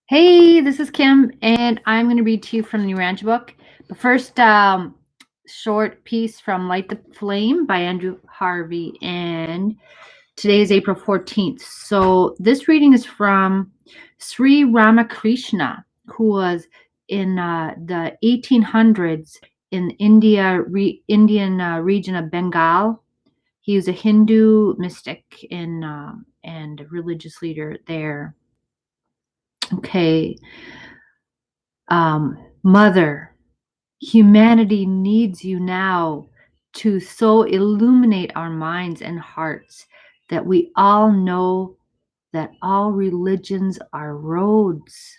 Hey, this is Kim, and I'm going to read to you from the Urantia book. But first, short piece from Light the Flame by Andrew Harvey, and today is April 14th. So this reading is from Sri Ramakrishna, who was in the 1800s in Indian region of Bengal. He was a Hindu mystic and religious leader there. Okay. Mother, humanity needs you now to so illuminate our minds and hearts that we all know that all religions are roads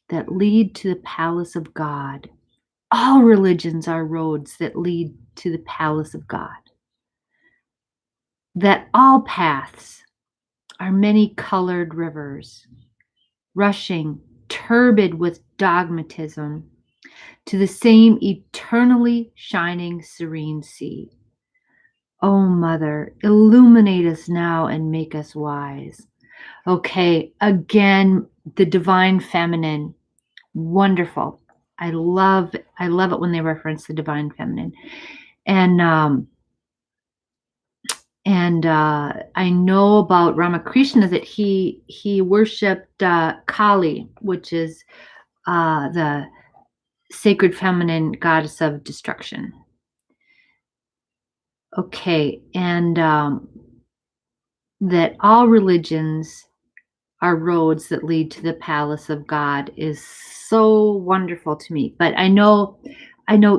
that lead to the palace of God. All religions are roads that lead to the palace of God. That all paths are many colored rivers, rushing turbid with dogmatism to the same eternally shining serene sea. Oh, Mother, illuminate us now and make us wise. Okay, again, the divine feminine. Wonderful. I love it when they reference the divine feminine. And I know about Ramakrishna that he worshipped Kali, which is the sacred feminine goddess of destruction. Okay, and that all religions are roads that lead to the palace of God is so wonderful to me. But I know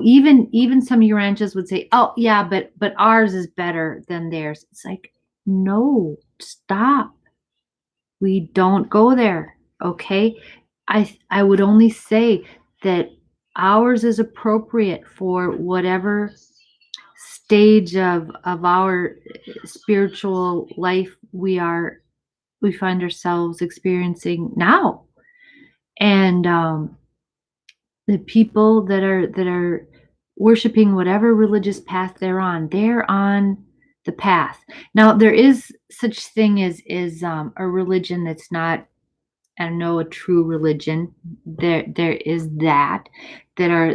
even some Urantias would say, "Oh, yeah, but ours is better than theirs." It's like, no, stop. We don't go there. Okay, I would only say that ours is appropriate for whatever stage of our spiritual life we find ourselves experiencing now. And the people that are worshiping whatever religious path they're on the path. Now there is such thing as a religion that's not, I don't know, a true religion. There is that are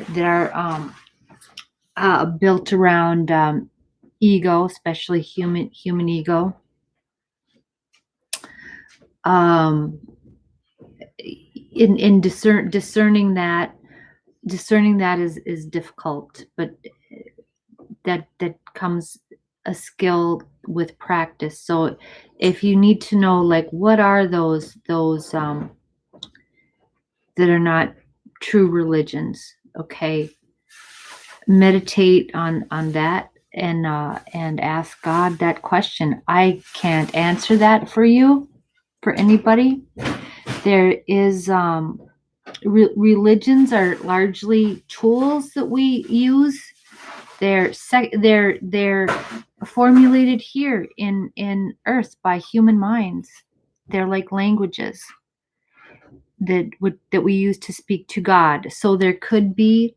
built around ego, especially human ego. In discerning that is difficult, but that comes a skill with practice. So if you need to know, like, what are those that are not true religions, okay, meditate on that and ask God that question. I can't answer that for you, for anybody. There is religions are largely tools that we use. They're formulated here in Earth by human minds. They're like languages that we use to speak to God. So there could be,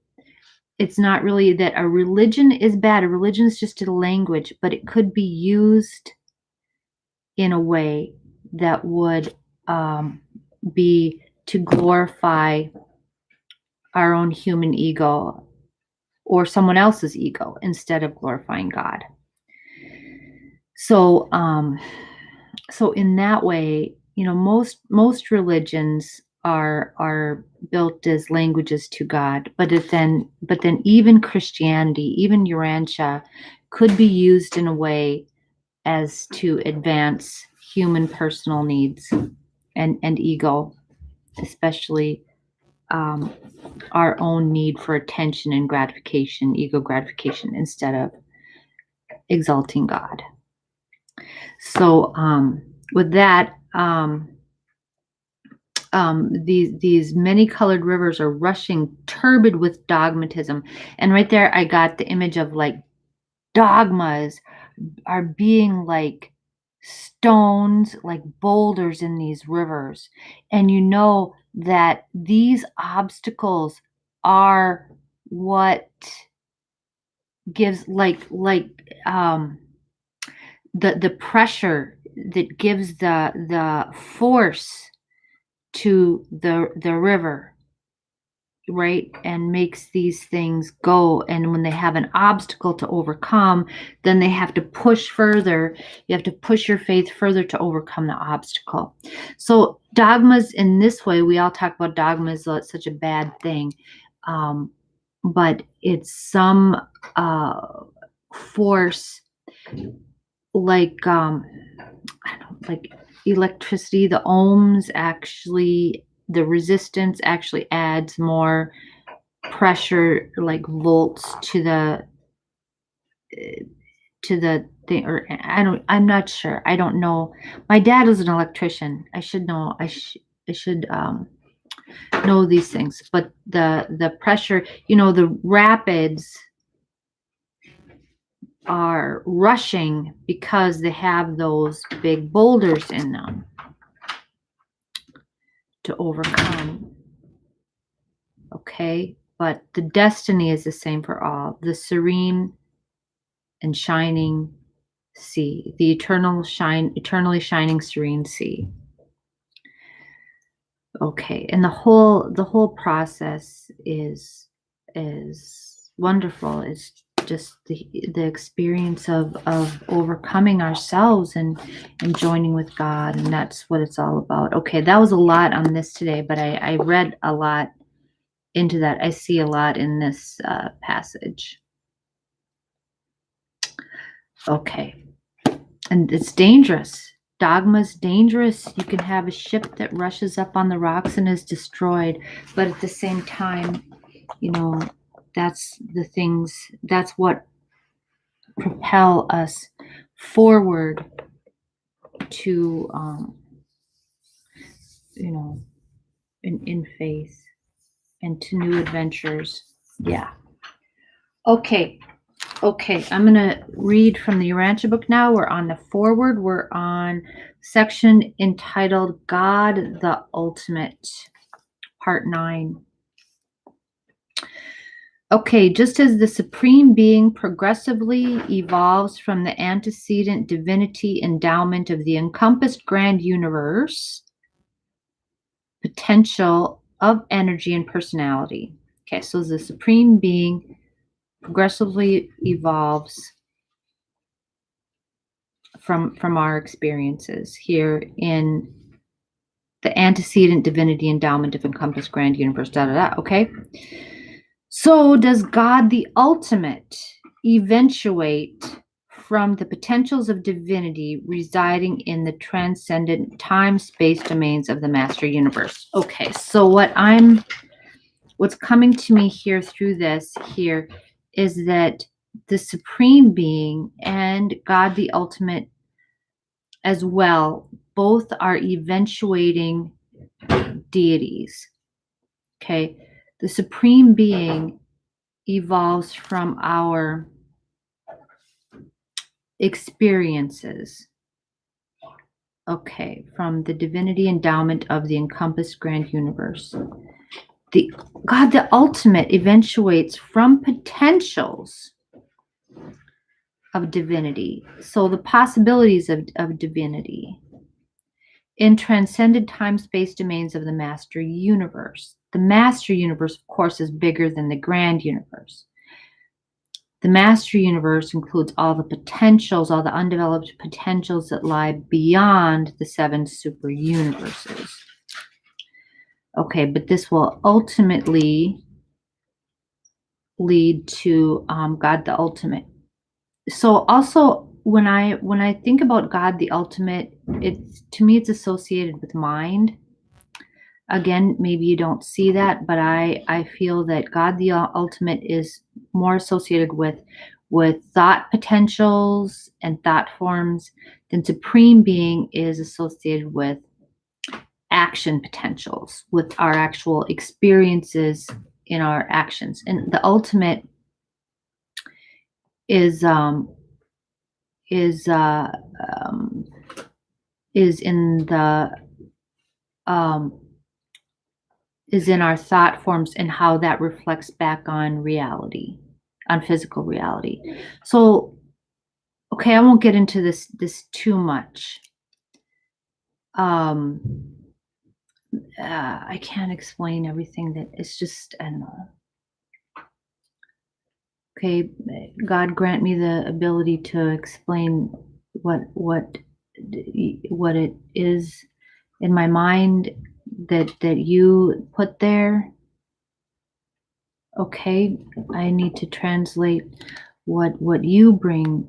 it's not really that a religion is bad. A religion is just a language, but it could be used in a way that would be to glorify our own human ego or someone else's ego instead of glorifying God. So so in that way, most religions are built as languages to God, but then even Christianity, even Urantia, could be used in a way as to advance human personal needs and ego, especially our own need for attention and gratification, ego gratification, instead of exalting God. So with that, these many colored rivers are rushing turbid with dogmatism. And right there, I got the image of, like, dogmas are being like stones, like boulders in these rivers. And you know that these obstacles are what gives the pressure that gives the force to the river, right? And makes these things go. And when they have an obstacle to overcome, then they have to push further. You have to push your faith further to overcome the obstacle. So dogmas in this way, we all talk about dogmas, so it's such a bad thing. But it's some force like I don't know, like electricity, the ohms actually, the resistance actually adds more pressure, like volts to the thing. Or I'm not sure. I don't know. My dad is an electrician. I should know. I should know these things. But the pressure, the rapids are rushing because they have those big boulders in them to overcome. Okay, but the destiny is the same for all. The serene and shining sea, the eternally shining serene sea. Okay, and the whole process is wonderful. It's just the experience of overcoming ourselves and joining with God, and that's what it's all about. Okay, that was a lot on this today, but I read a lot into that. I see a lot in this passage. Okay, and it's dangerous. Dogma's dangerous. You can have a ship that rushes up on the rocks and is destroyed, but at the same time, that's what propel us forward to, in faith and to new adventures. Yeah. Okay. I'm going to read from the Urantia book now. We're on the foreword. We're on section entitled God the Ultimate, part 9. Okay, just as the Supreme Being progressively evolves from the antecedent divinity endowment of the encompassed grand universe, potential of energy and personality. Okay, so the Supreme Being progressively evolves from our experiences here in the antecedent divinity endowment of encompassed grand universe, okay? So does God the ultimate eventuate from the potentials of divinity residing in the transcendent time-space domains of the master universe? Okay, so what's coming to me here through this here is that the Supreme Being and God the ultimate as well, both are eventuating deities. Okay, the Supreme Being evolves from our experiences. Okay, from the divinity endowment of the encompassed grand universe. The God, the ultimate, eventuates from potentials of divinity. So the possibilities of divinity in transcended time-space domains of the master universe. The master universe, of course, is bigger than the grand universe. The master universe includes all the potentials, all the undeveloped potentials that lie beyond the 7 super universes. Okay, but this will ultimately lead to God the ultimate. So also when I think about God the ultimate, to me it's associated with mind. Again, maybe you don't see that, but I feel that God the ultimate is more associated with thought potentials and thought forms than Supreme Being is associated with action potentials, with our actual experiences in our actions. And the ultimate is in the is in our thought forms and how that reflects back on reality, on physical reality. So, okay, I won't get into this too much. I can't explain everything that it's just, I don't know. Okay, God grant me the ability to explain what it is in my mind that you put there. Okay, I need to translate what you bring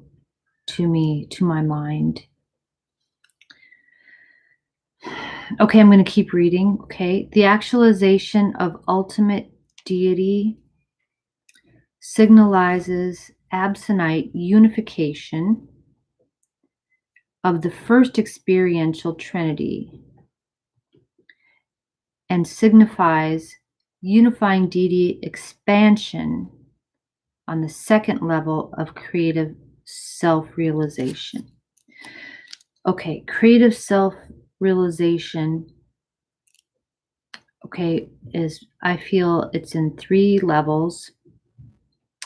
to me, to my mind. Okay, I'm going to keep reading. Okay, the actualization of ultimate deity signalizes absonite unification of the first experiential trinity and signifies unifying deity expansion on the second level of creative self-realization. Okay, creative self-realization, okay, is, I feel it's in 3 levels.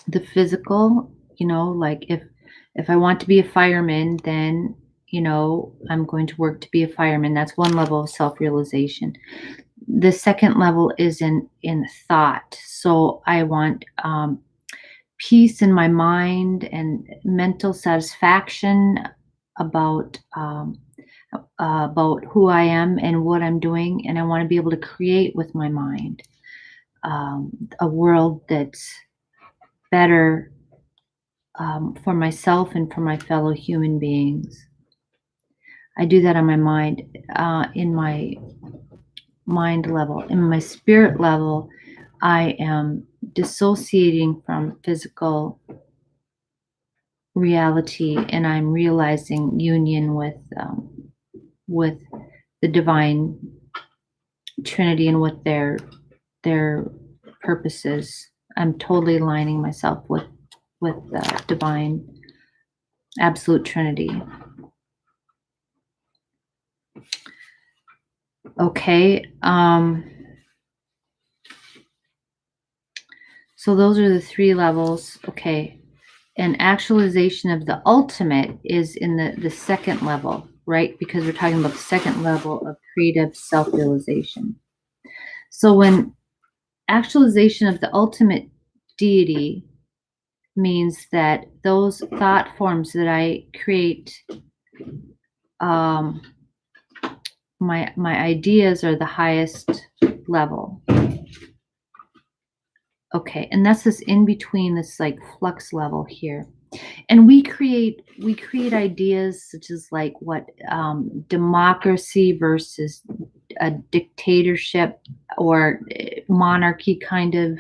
The physical, like if I want to be a fireman, then, I'm going to work to be a fireman. That's one level of self-realization. The second level is in thought. So I want peace in my mind and mental satisfaction about who I am and what I'm doing, and I want to be able to create with my mind a world that's better for myself and for my fellow human beings. I do that on my mind, in my mind level. In my spirit level, I am dissociating from physical reality, and I'm realizing union with the divine Trinity and what their purposes. I'm totally aligning myself with the divine absolute Trinity. Okay. So those are the 3 levels. Okay. And actualization of the ultimate is in the second level, right? Because we're talking about the second level of creative self-realization. So when actualization of the ultimate deity means that those thought forms that I create, my ideas are the highest level. Okay, and that's this in between, this like flux level here. And we create ideas such as like what democracy versus a dictatorship or monarchy kind of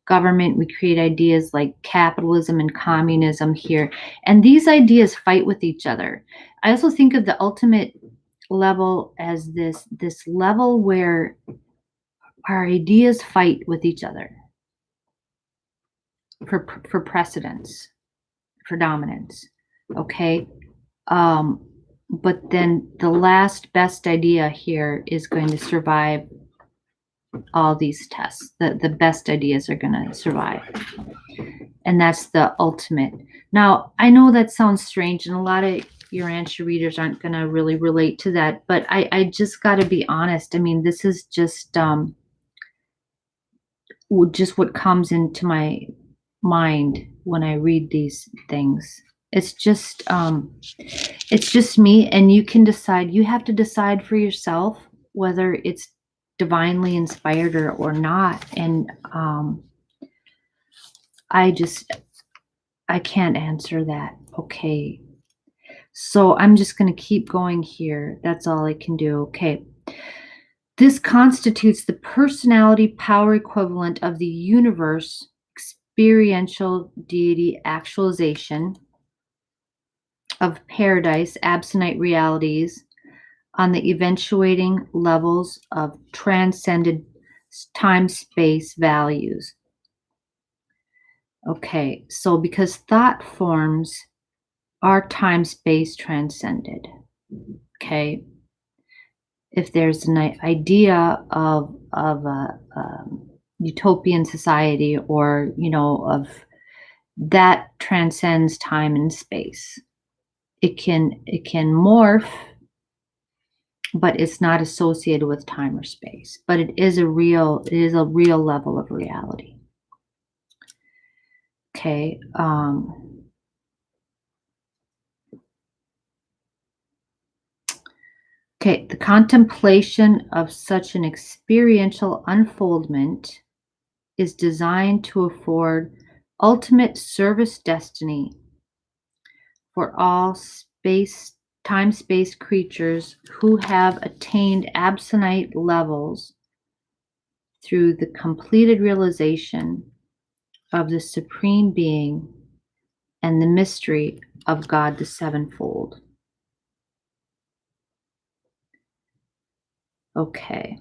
government. We create ideas like capitalism and communism here, and these ideas fight with each other. I also think of the ultimate level as this level where our ideas fight with each other for precedence, for dominance. Okay. But then the last best idea here is going to survive all these tests. The best ideas are going to survive. And that's the ultimate. Now, I know that sounds strange, and a lot of Urantia readers aren't going to really relate to that, but I just got to be honest. I mean, this is just what comes into my mind when I read these things. It's just me, and you can decide. You have to decide for yourself whether it's divinely inspired or not. And I can't answer that. Okay. So I'm just going to keep going here. That's all I can do. Okay. This constitutes the personality power equivalent of the universe experiential deity actualization of paradise, absonite realities on the eventuating levels of transcended time-space values. Okay, so because thought forms are time-space transcended. Okay, if there's an idea of a utopian society, or of that transcends time and space, it can morph but it's not associated with time or space. But it is a real level of reality. Okay. Okay, the contemplation of such an experiential unfoldment is designed to afford ultimate service destiny for all time space creatures who have attained absonite levels through the completed realization of the Supreme Being and the mystery of God the Sevenfold. Okay.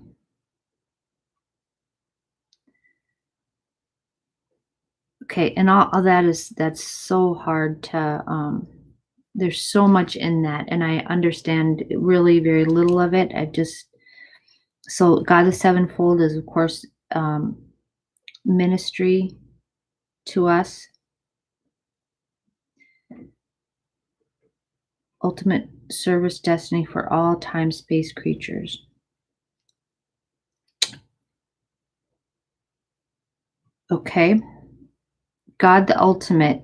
Okay, and all that's so hard to there's so much in that, and I understand really very little of it. So God the Sevenfold is, of course, ministry to us, ultimate service destiny for all time space creatures. Okay, God the Ultimate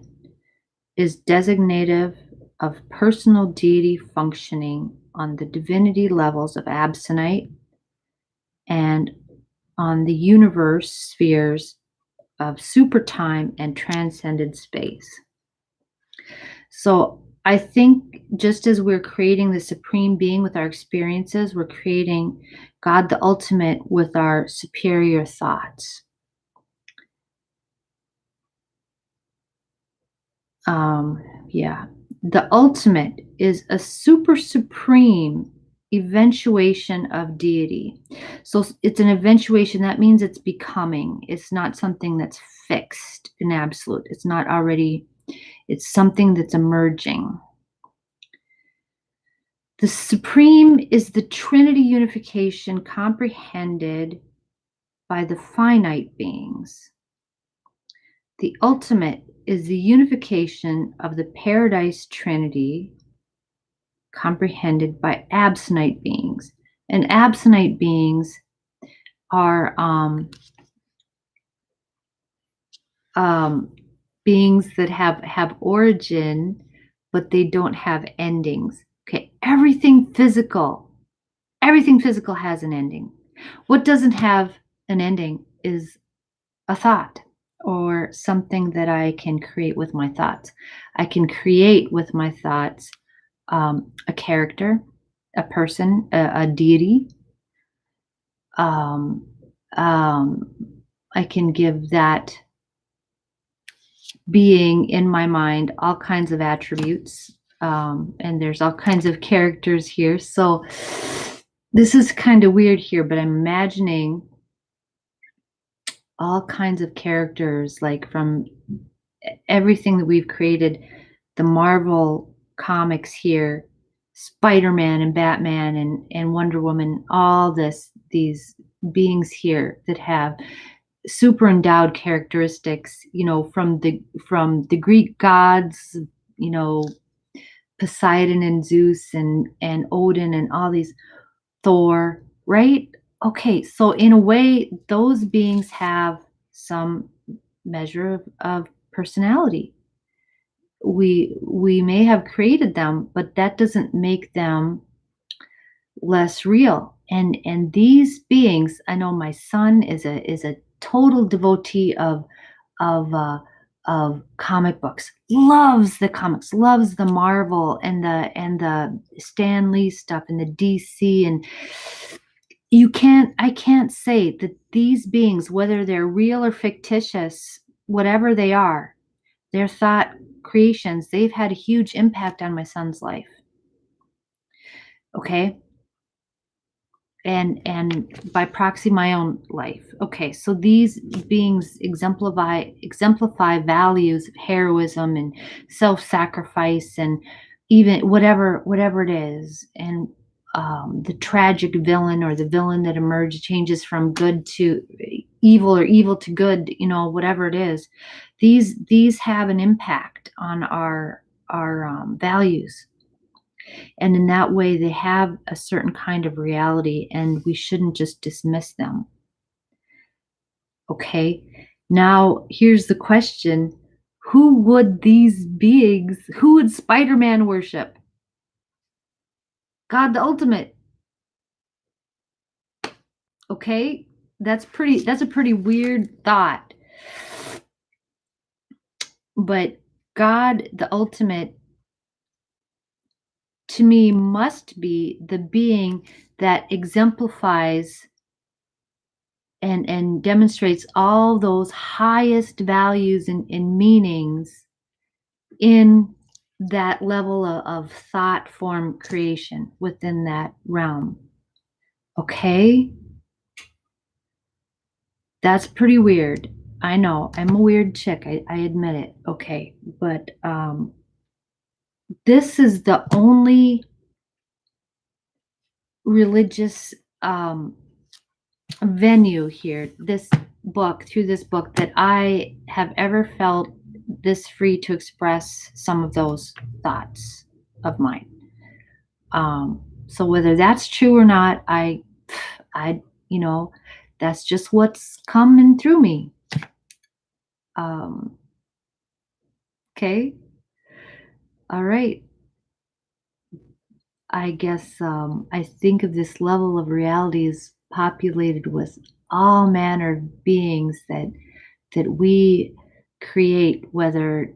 is designative of personal deity functioning on the divinity levels of Absonite and on the universe spheres of supertime and transcended space. So I think just as we're creating the Supreme Being with our experiences, we're creating God the Ultimate with our superior thoughts. Yeah. The ultimate is a super supreme eventuation of deity. So it's an eventuation. That means it's becoming. It's not something that's fixed and absolute. It's not already, it's something that's emerging. The supreme is the Trinity unification comprehended by the finite beings. The ultimate is the unification of the paradise Trinity comprehended by absonite beings. And absonite beings are beings that have origin, but they don't have endings. Okay, everything physical has an ending. What doesn't have an ending is a thought or something that I can create with my thoughts. I can create with my thoughts a character, a person, a deity. Um, I can give that being in my mind all kinds of attributes, and there's all kinds of characters here. So this is kind of weird here, but I'm imagining all kinds of characters, like from everything that we've created, the Marvel comics here, Spider-Man and Batman and Wonder Woman, all these beings here that have super endowed characteristics, from the Greek gods, you know, Poseidon and Zeus and Odin and all these, Thor, right? Okay, so in a way, those beings have some measure of personality. We may have created them, but that doesn't make them less real. And these beings, I know my son is a total devotee of comic books. Loves the comics, loves the Marvel and the Stan Lee stuff and the DC. And I can't say that these beings, whether they're real or fictitious, whatever they are, their thought creations, they've had a huge impact on my son's life. Okay? And by proxy my own life. Okay, so these beings exemplify values of heroism and self-sacrifice and even whatever it is. And the tragic villain or the villain that emerged changes from good to evil or evil to good, whatever it is. These have an impact on our values. And in that way, they have a certain kind of reality, and we shouldn't just dismiss them. Okay. Now, here's the question. Who would these beings, who would Spider-Man worship? God the ultimate. Okay? That's a pretty weird thought. But God the ultimate to me must be the being that exemplifies and demonstrates all those highest values and meanings in that level of thought form creation within that realm. Okay? That's pretty weird. I know. I'm a weird chick. I admit it. Okay. But this is the only religious venue here, through this book, that I have ever felt this free to express some of those thoughts of mine. So whether that's true or not, I, that's just what's coming through me. Okay. All right. I guess I think of this level of reality as populated with all manner of beings that we create, whether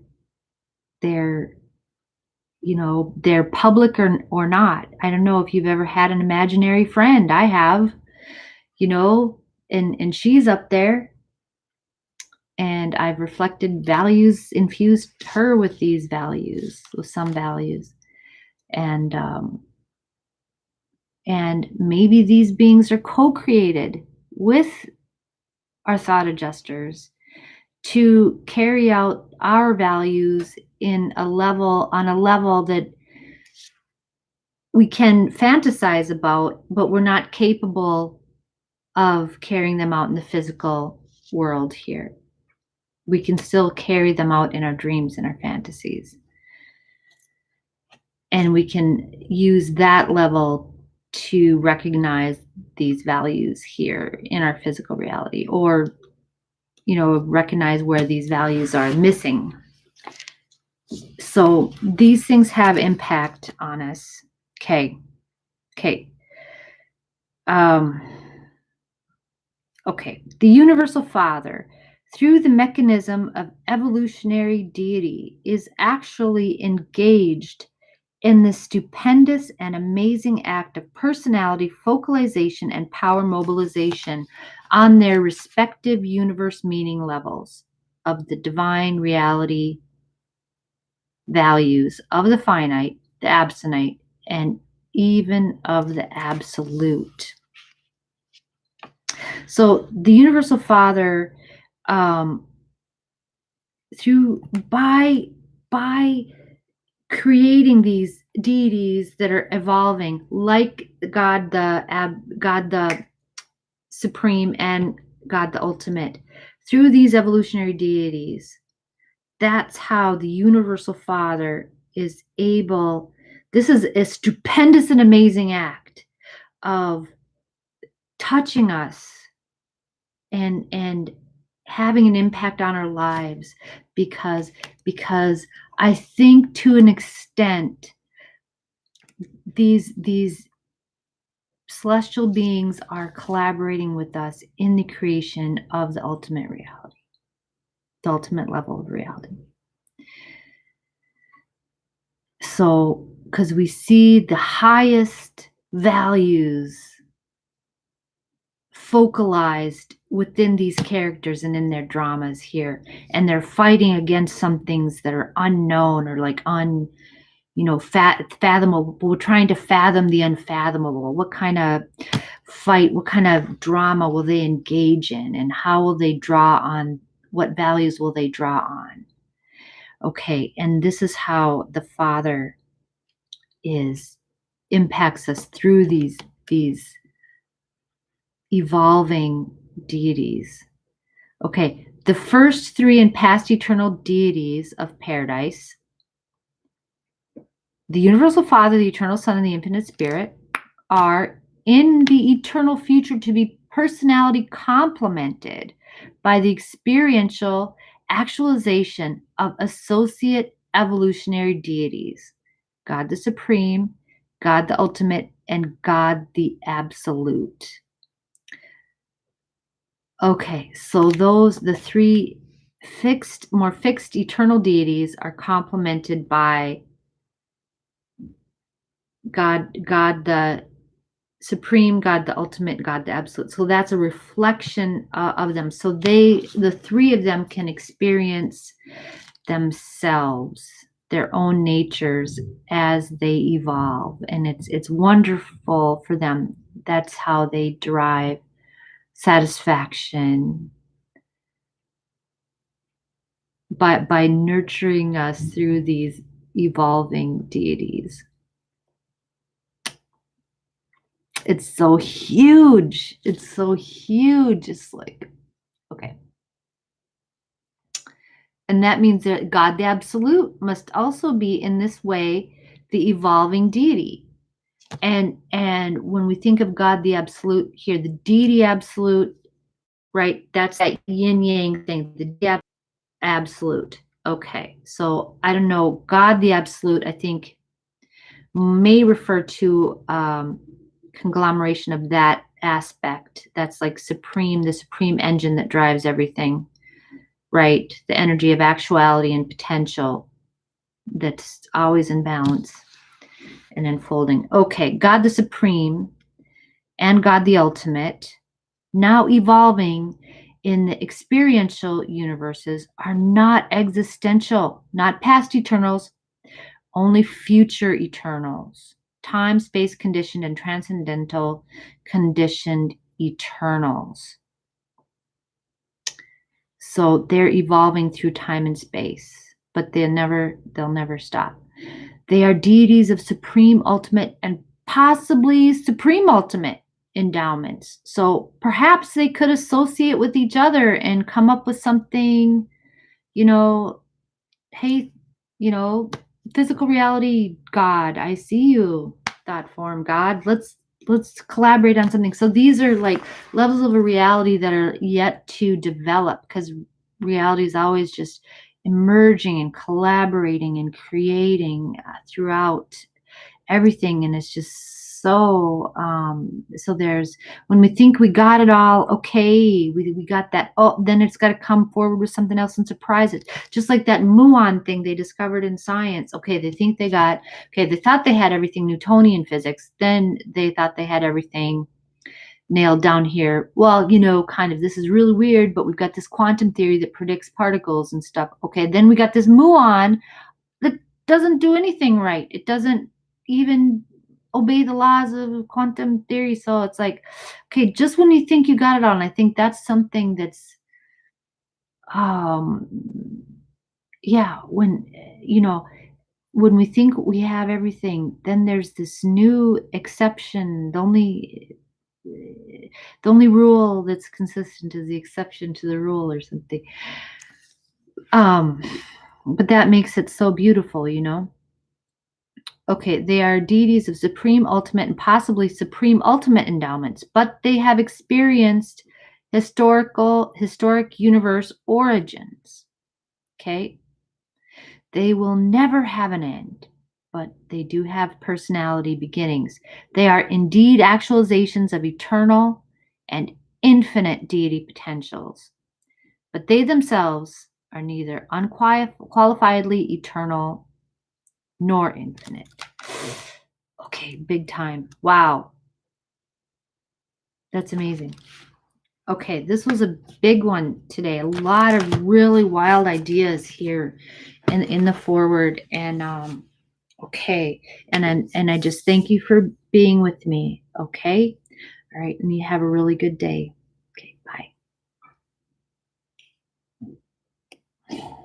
they're they're public or not. I don't know if you've ever had an imaginary friend. I have, and she's up there, and I've reflected values, infused her with these values, with some values, and maybe these beings are co-created with our thought adjusters to carry out our values on a level that we can fantasize about, but we're not capable of carrying them out in the physical world here. We can still carry them out in our dreams and our fantasies. And we can use that level to recognize these values here in our physical reality, or recognize where these values are missing. So these things have impact on us. Okay. Okay. The Universal Father, through the mechanism of evolutionary deity, is actually engaged in the stupendous and amazing act of personality focalization and power mobilization on their respective universe meaning levels of the divine reality values of the finite, the absonite, and even of the absolute. So the Universal Father, by creating these deities that are evolving, like God the Supreme and God the Ultimate, through these evolutionary deities, that's how the Universal Father is able. This is a stupendous and amazing act of touching us and having an impact on our lives, because I think to an extent these celestial beings are collaborating with us in the creation of the ultimate reality, the ultimate level of reality. So, because we see the highest values focalized within these characters and in their dramas here, and they're fighting against some things that are unknown or like fathomable. We're trying to fathom the unfathomable. What kind of fight, what kind of drama will they engage in, and how will they draw on, what values will they draw on? Okay, and this is how the Father impacts us through these evolving deities. Okay, the first three and past eternal deities of paradise The universal Father, the eternal Son, and the infinite Spirit are in the eternal future to be personality complemented by the experiential actualization of associate evolutionary deities, God the Supreme, God the Ultimate, and God the Absolute. Okay, so the three more fixed eternal deities are complemented by God the Supreme, God the Ultimate, God the Absolute. So that's a reflection of them. So the three of them can experience themselves, their own natures as they evolve, and it's wonderful for them. That's how they derive satisfaction, by nurturing us through these evolving deities. It's so huge. It's so huge. It's like, okay. And that means that God the Absolute must also be in this way the evolving deity. And when we think of God the Absolute here, the deity absolute, right? That's that yin yang thing, the deity absolute. Okay. So I don't know. God the Absolute, I think, may refer to conglomeration of that aspect. That's like supreme, the supreme engine that drives everything, right? The energy of actuality and potential that's always in balance and unfolding. Okay, God the Supreme and God the Ultimate, now evolving in the experiential universes, are not existential, not past eternals, only future eternals, time, space conditioned, and transcendental conditioned eternals. So they're evolving through time and space, but they'll never stop. They are deities of supreme, ultimate, and possibly supreme ultimate endowments. So perhaps they could associate with each other and come up with something, hey, physical reality, God, I see you, thought form, God, let's collaborate on something. So these are like levels of a reality that are yet to develop, because reality is always just emerging and collaborating and creating throughout everything. And it's just so there's, when we think we got it all, okay, we got that, oh, then it's got to come forward with something else and surprise it, just like that muon thing they discovered in science. Okay, they thought they had everything Newtonian physics, then they thought they had everything nailed down here. Well, kind of, this is really weird, but we've got this quantum theory that predicts particles and stuff. Okay, then we got this muon that doesn't do anything right. It doesn't even obey the laws of quantum theory. So it's like, okay, just when you think you got it all, and I think that's something that's, um, yeah, when we think we have everything, then there's this new exception. The only rule that's consistent is the exception to the rule, or something. But that makes it so beautiful, Okay, they are deities of supreme, ultimate, and possibly supreme ultimate endowments, but they have experienced historic universe origins. Okay, they will never have an end, but they do have personality beginnings. They are indeed actualizations of eternal and infinite deity potentials, but they themselves are neither unqualifiedly eternal nor infinite. Okay, big time. Wow. That's amazing. Okay, this was a big one today. A lot of really wild ideas here in the forward. And okay. And I just thank you for being with me. Okay. All right. And you have a really good day. Okay, bye.